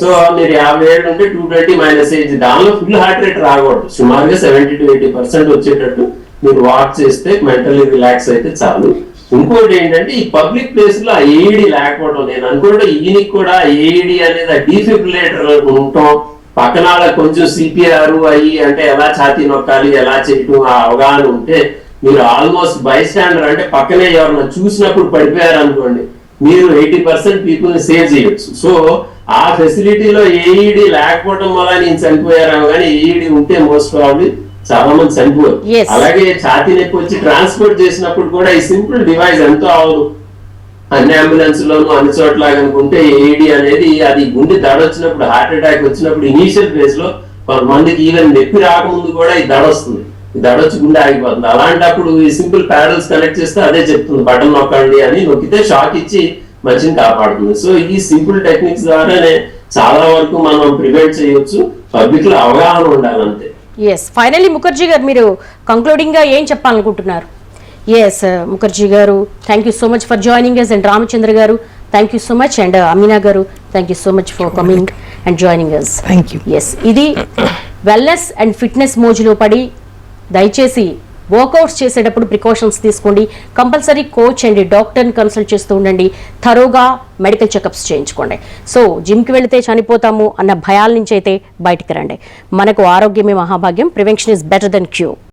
సో మీరు 50 ఏళ్ళు ఉంటే 220 మైనస్ ఏజ్, దానిలో ఫుల్ హార్ట్ రేట్ రాకూడదు. సుమారుగా 70 to 80% వచ్చేటట్టు మీరు వాక్ చేస్తే మెంటల్లీ రిలాక్స్ అయితే చాలు. ఇంకోటి ఏంటంటే ఈ పబ్లిక్ ప్లేస్ లో ఏఈడి లేకపోవడం, నేను అనుకుంటే ఈయనకి కూడా ఏఈడి అనేది ఆ డీఫిబ్రిలేటర్ ఉండటం, పక్కన కొంచెం సిపిఆర్ అయ్యి అంటే ఎలా ఛాతీ నొక్కాలి, ఎలా చేయటం ఆ అవగాహన ఉంటే మీరు ఆల్మోస్ట్ బై స్టాండర్, అంటే పక్కనే ఎవరన్నా చూసినప్పుడు పడిపోయారు అనుకోండి, మీరు 80% పీపుల్ ని సేవ్ చేయొచ్చు. సో ఆ ఫెసిలిటీలో ఏఈడి లేకపోవడం వల్ల నేను చనిపోయారేమో, కానీ ఏఈడి ఉంటే మోస్ట్ ప్రాబ్లీ చాలా మంది చనిపోరు. అలాగే ఛాతీ నొప్పి వచ్చి ట్రాన్స్పోర్ట్ చేసినప్పుడు కూడా ఈ సింపుల్ డివైస్ ఎంతో అవదు. అన్ని అంబులెన్స్ లోను అన్ని చోట్ల అనుకుంటే ఏఈడి అనేది అది గుండె దడ వచ్చినప్పుడు, హార్ట్ అటాక్ వచ్చినప్పుడు ఇనీషియల్ ఫేజ్ లో కొంతమందికి ఈవెన్ నొప్పి రాకముందు కూడా ఈ దడ వస్తుంది, ఈ దడ వచ్చి గుండె ఆగిపోతుంది. అలాంటప్పుడు ఈ సింపుల్ ప్యారల్స్ కనెక్ట్ చేస్తే అదే చెప్తుంది బటన్ నొక్కండి అని, నొక్కితే షాక్ ఇచ్చి మనిషిని కాపాడుతుంది. సో ఈ సింపుల్ టెక్నిక్స్ ద్వారానే చాలా వరకు మనం ప్రివెంట్ చేయొచ్చు. పబ్లిక్ లో అవగాహన ఉండాలంతే. ఎస్, ఫైనల్లీ ముఖర్జీ గారు మీరు కంక్లూడింగ్ గా ఏం చెప్పాలనుకుంటున్నారు? ఎస్ ముఖర్జీ గారు, thank you so much for joining us, and Ramachandra గారు thank you so much, and Amina గారు thank you so much for coming and joining us. Thank you. Yes, ఇది వెల్నెస్ అండ్ ఫిట్నెస్ మోజులో పడి దయచేసి వర్కౌట్స్ చేసేటప్పుడు ప్రికాషన్స్ తీసుకోండి. Compulsory coach and డాక్టర్ని consult చేస్తూ ఉండండి. థరోగా మెడికల్ చెకప్స్ చేయించుకోండి. సో జిమ్కి వెళితే చనిపోతాము అన్న భయాల నుంచి అయితే బయటికి రండి. మనకు ఆరోగ్యమే మహాభాగ్యం. Prevention is better than cure.